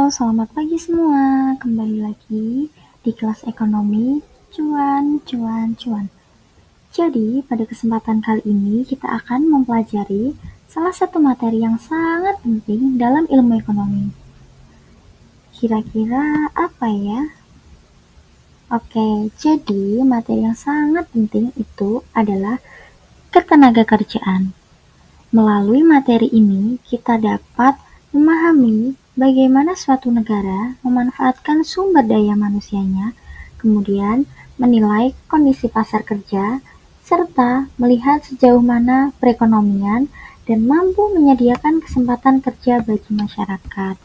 selamat pagi semua. Kembali lagi di kelas ekonomi cuan, cuan, cuan. Jadi, pada kesempatan kali ini kita akan mempelajari salah satu materi yang sangat penting dalam ilmu ekonomi. Kira-kira apa ya? Oke, jadi materi yang sangat penting itu adalah ketenagakerjaan. Melalui materi ini, kita dapat memahami bagaimana suatu negara memanfaatkan sumber daya manusianya, kemudian menilai kondisi pasar kerja, serta melihat sejauh mana perekonomian dan mampu menyediakan kesempatan kerja bagi masyarakat.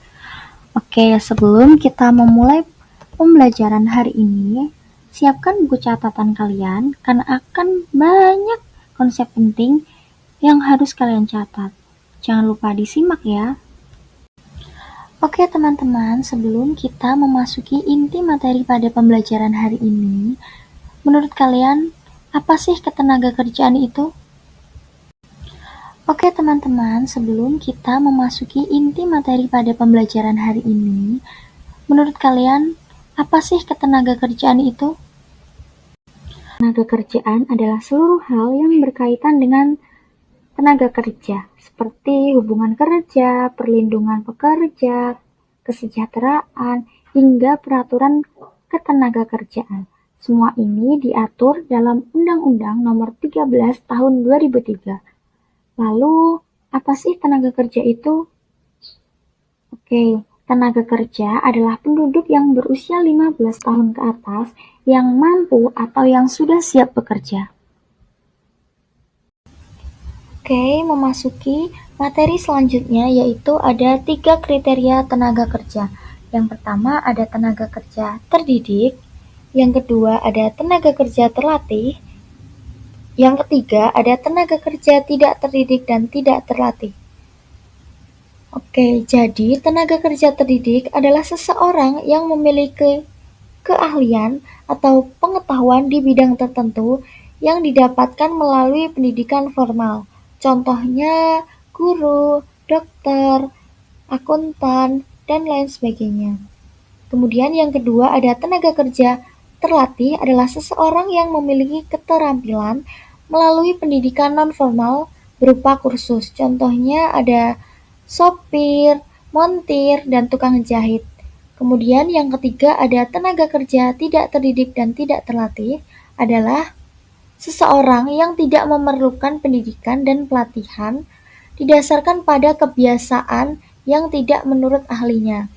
Oke, sebelum kita memulai pembelajaran hari ini, siapkan buku catatan kalian karena akan banyak konsep penting yang harus kalian catat. Jangan lupa disimak ya. Oke teman-teman, sebelum kita memasuki inti materi pada pembelajaran hari ini, menurut kalian, apa sih ketenagakerjaan itu? Oke teman-teman, sebelum kita memasuki inti materi pada pembelajaran hari ini, menurut kalian, apa sih ketenagakerjaan itu? Tenaga kerjaan adalah seluruh hal yang berkaitan dengan tenaga kerja, seperti hubungan kerja, perlindungan pekerja, kesejahteraan, hingga peraturan ketenagakerjaan. Semua ini diatur dalam Undang-Undang Nomor 13 Tahun 2003. Lalu, apa sih tenaga kerja itu? Oke, tenaga kerja adalah penduduk yang berusia 15 tahun ke atas yang mampu atau yang sudah siap bekerja. Oke, memasuki materi selanjutnya yaitu ada 3 kriteria tenaga kerja. Yang pertama ada tenaga kerja terdidik, yang kedua ada tenaga kerja terlatih, yang ketiga ada tenaga kerja tidak terdidik dan tidak terlatih. Oke, jadi tenaga kerja terdidik adalah seseorang yang memiliki keahlian atau pengetahuan di bidang tertentu yang didapatkan melalui pendidikan formal. Contohnya guru, dokter, akuntan, dan lain sebagainya. Kemudian yang kedua ada tenaga kerja terlatih adalah seseorang yang memiliki keterampilan melalui pendidikan non-formal berupa kursus. Contohnya ada sopir, montir, dan tukang jahit. Kemudian yang ketiga ada tenaga kerja tidak terdidik dan tidak terlatih adalah seseorang yang tidak memerlukan pendidikan dan pelatihan didasarkan pada kebiasaan yang tidak menurut ahlinya.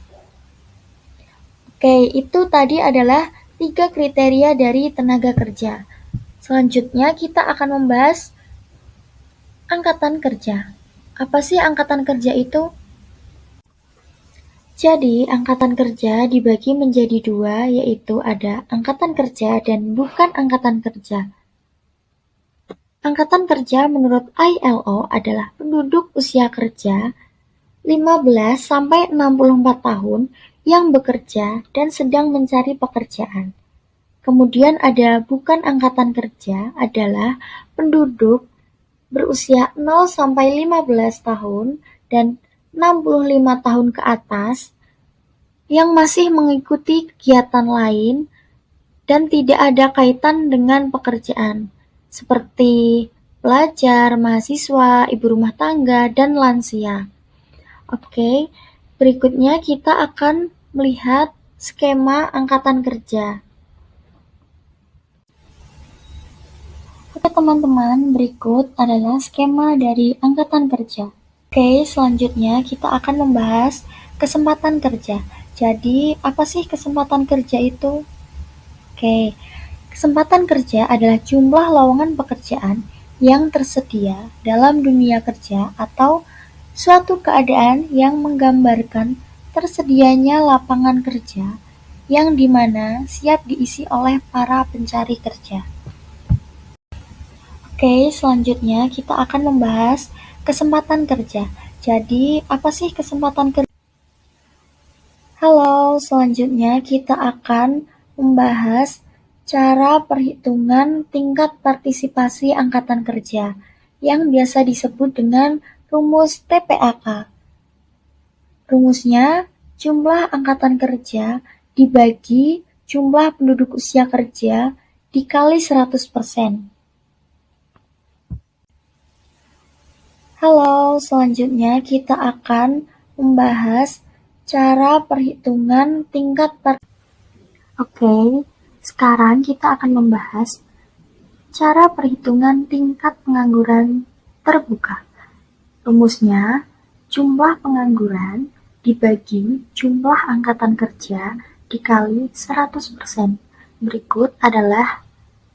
Oke, itu tadi adalah 3 kriteria dari tenaga kerja. Selanjutnya kita akan membahas angkatan kerja. Apa sih angkatan kerja itu? Jadi, angkatan kerja dibagi menjadi 2, yaitu ada angkatan kerja dan bukan angkatan kerja. Angkatan kerja menurut ILO adalah penduduk usia kerja 15-64 tahun yang bekerja dan sedang mencari pekerjaan. Kemudian ada bukan angkatan kerja adalah penduduk berusia 0-15 tahun dan 65 tahun ke atas yang masih mengikuti kegiatan lain dan tidak ada kaitan dengan pekerjaan, seperti pelajar, mahasiswa, ibu rumah tangga, dan lansia. Oke, berikutnya kita akan melihat skema angkatan kerja. Oke teman-teman, berikut adalah skema dari angkatan kerja. Oke, selanjutnya kita akan membahas kesempatan kerja. Jadi, apa sih kesempatan kerja itu? Oke, kesempatan kerja adalah jumlah lowongan pekerjaan yang tersedia dalam dunia kerja atau suatu keadaan yang menggambarkan tersedianya lapangan kerja yang dimana siap diisi oleh para pencari kerja. Oke, selanjutnya kita akan membahas kesempatan kerja. Jadi, apa sih kesempatan kerja? Halo, selanjutnya kita akan membahas cara perhitungan tingkat partisipasi angkatan kerja yang biasa disebut dengan rumus TPAK. Rumusnya jumlah angkatan kerja dibagi jumlah penduduk usia kerja dikali 100%. Halo, selanjutnya kita akan membahas cara perhitungan tingkat Oke, sekarang kita akan membahas cara perhitungan tingkat pengangguran terbuka. Rumusnya, jumlah pengangguran dibagi jumlah angkatan kerja dikali 100%. Berikut adalah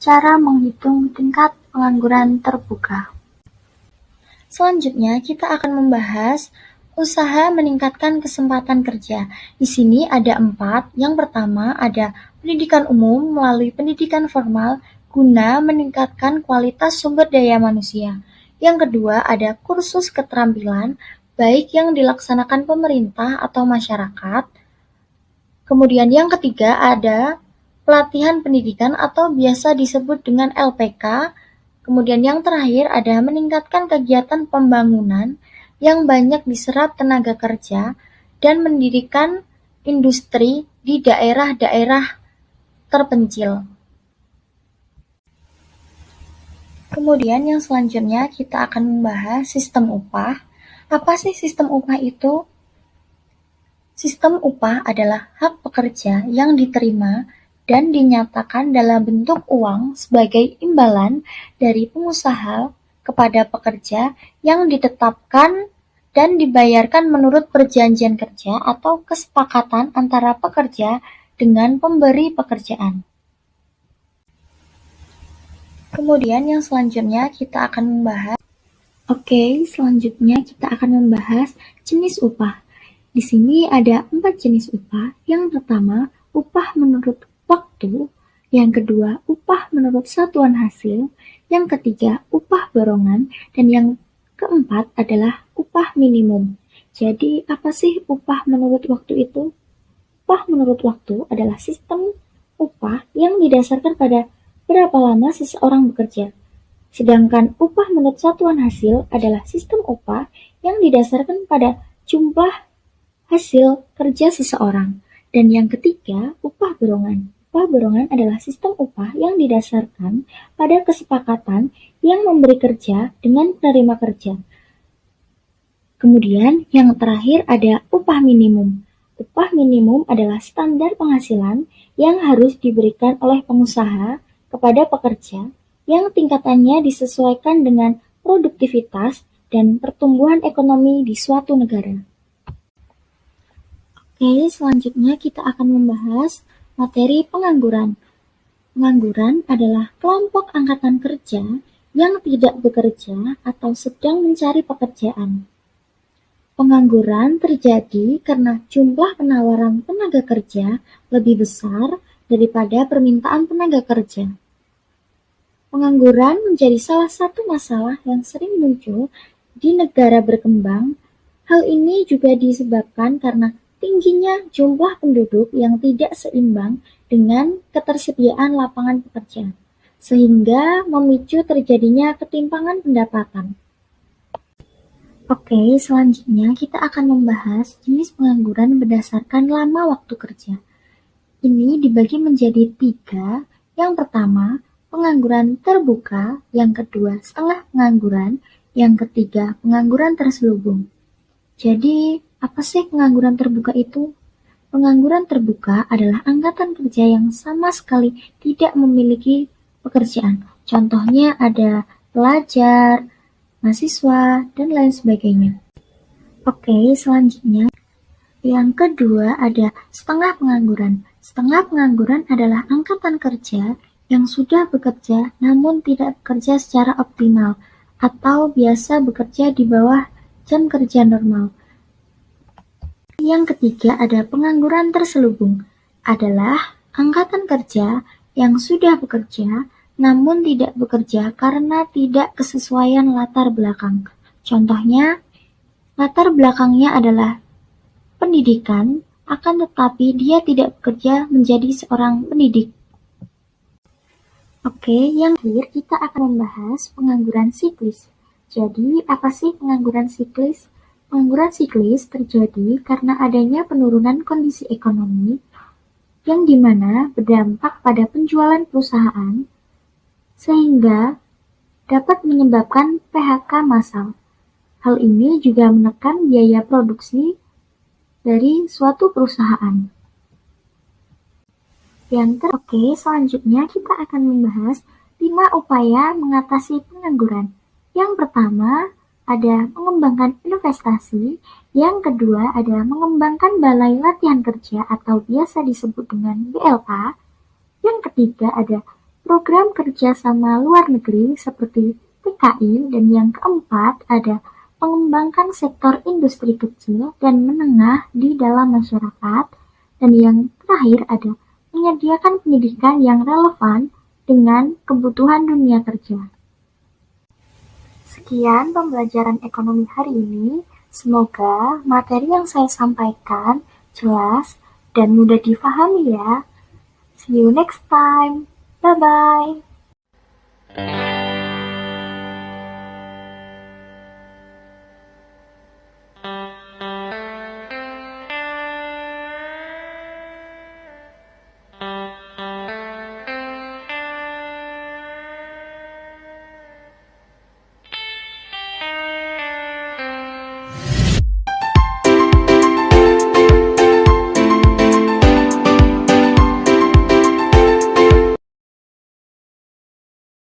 cara menghitung tingkat pengangguran terbuka. Selanjutnya, kita akan membahas usaha meningkatkan kesempatan kerja. Di sini ada 4. Yang pertama ada pendidikan umum melalui pendidikan formal guna meningkatkan kualitas sumber daya manusia. Yang kedua ada kursus keterampilan, baik yang dilaksanakan pemerintah atau masyarakat. Kemudian yang ketiga ada pelatihan pendidikan atau biasa disebut dengan LPK. Kemudian yang terakhir ada meningkatkan kegiatan pembangunan yang banyak diserap tenaga kerja dan mendirikan industri di daerah-daerah terpencil. Kemudian yang selanjutnya kita akan membahas sistem upah. Apa sih sistem upah itu? Sistem upah adalah hak pekerja yang diterima dan dinyatakan dalam bentuk uang sebagai imbalan dari pengusaha kepada pekerja yang ditetapkan dan dibayarkan menurut perjanjian kerja atau kesepakatan antara pekerja dengan pemberi pekerjaan. Kemudian yang selanjutnya kita akan membahas selanjutnya kita akan membahas jenis upah. Di sini ada 4 jenis upah. Yang pertama, upah menurut waktu. Yang kedua, upah menurut satuan hasil. Yang ketiga, upah borongan. Dan yang keempat adalah upah minimum. Jadi, apa sih upah menurut waktu itu? Upah menurut waktu adalah sistem upah yang didasarkan pada berapa lama seseorang bekerja. Sedangkan upah menurut satuan hasil adalah sistem upah yang didasarkan pada jumlah hasil kerja seseorang. Dan yang ketiga, upah borongan. Upah borongan adalah sistem upah yang didasarkan pada kesepakatan yang memberi kerja dengan penerima kerja. Kemudian yang terakhir ada upah minimum. Upah minimum adalah standar penghasilan yang harus diberikan oleh pengusaha kepada pekerja yang tingkatannya disesuaikan dengan produktivitas dan pertumbuhan ekonomi di suatu negara. Oke, selanjutnya kita akan membahas materi pengangguran. Pengangguran adalah kelompok angkatan kerja yang tidak bekerja atau sedang mencari pekerjaan. Pengangguran terjadi karena jumlah penawaran tenaga kerja lebih besar daripada permintaan tenaga kerja. Pengangguran menjadi salah satu masalah yang sering muncul di negara berkembang. Hal ini juga disebabkan karena tingginya jumlah penduduk yang tidak seimbang dengan ketersediaan lapangan pekerjaan, sehingga memicu terjadinya ketimpangan pendapatan. Oke, selanjutnya kita akan membahas jenis pengangguran berdasarkan lama waktu kerja. Ini dibagi menjadi 3. Yang pertama, pengangguran terbuka. Yang kedua, setengah pengangguran. Yang ketiga, pengangguran terselubung. Jadi, apa sih pengangguran terbuka itu? Pengangguran terbuka adalah angkatan kerja yang sama sekali tidak memiliki pekerjaan. Contohnya ada pelajar, mahasiswa, dan lain sebagainya. Oke, selanjutnya yang kedua ada setengah pengangguran. Setengah pengangguran adalah angkatan kerja yang sudah bekerja namun tidak bekerja secara optimal atau biasa bekerja di bawah jam kerja normal. Yang ketiga ada pengangguran terselubung. Adalah angkatan kerja yang sudah bekerja namun tidak bekerja karena tidak kesesuaian latar belakang. Contohnya, latar belakangnya adalah pendidikan, akan tetapi dia tidak bekerja menjadi seorang pendidik. Oke, yang terakhir kita akan membahas pengangguran siklis. Jadi, apa sih pengangguran siklis? Pengangguran siklis terjadi karena adanya penurunan kondisi ekonomi yang dimana berdampak pada penjualan perusahaan sehingga dapat menyebabkan PHK massal. Hal ini juga menekan biaya produksi dari suatu perusahaan. Oke, selanjutnya kita akan membahas 5 upaya mengatasi pengangguran. Yang pertama, ada mengembangkan investasi. Yang kedua, ada mengembangkan balai latihan kerja atau biasa disebut dengan BLK. Yang ketiga, ada program kerjasama luar negeri seperti PKI. Dan yang keempat, ada mengembangkan sektor industri kecil dan menengah di dalam masyarakat. Dan yang terakhir, ada menyediakan pendidikan yang relevan dengan kebutuhan dunia kerja. Sekian pembelajaran ekonomi hari ini. Semoga materi yang saya sampaikan jelas dan mudah difahami ya. See you next time. Bye-bye.